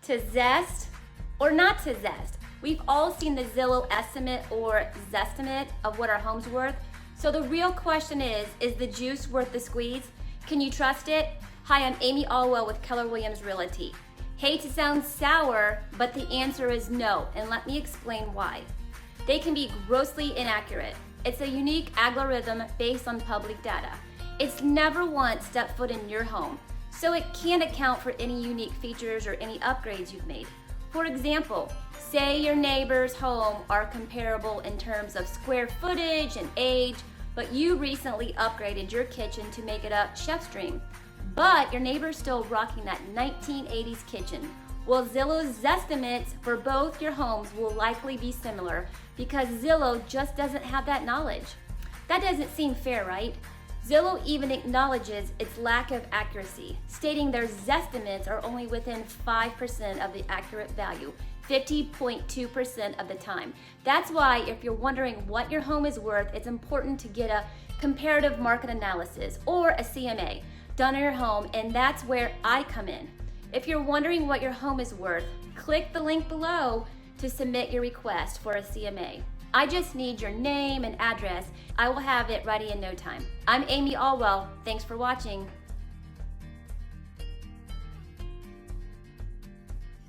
To zest or not to zest? We've all seen the Zillow estimate or zestimate of what our home's worth. So the real question is the juice worth the squeeze? Can you trust it? Hi, I'm Amy Allwell with Keller Williams Realty. Hate to sound sour, but the answer is no, and let me explain why. They can be grossly inaccurate. It's a unique algorithm based on public data. It's never once stepped foot in your home, so it can't account for any unique features or any upgrades you've made. For example, say your neighbor's home are comparable in terms of square footage and age, but you recently upgraded your kitchen to make it a chef's dream. But your neighbor's still rocking that 1980s kitchen. Well, Zillow's estimates for both your homes will likely be similar because Zillow just doesn't have that knowledge. That doesn't seem fair, right? Zillow even acknowledges its lack of accuracy, stating their zestimates are only within 5% of the accurate value, 50.2% of the time. That's why if you're wondering what your home is worth, it's important to get a comparative market analysis or a CMA done on your home, and that's where I come in. If you're wondering what your home is worth, click the link below to submit your request for a CMA. I just need your name and address. I will have it ready in no time. I'm Amy Allwell. Thanks for watching.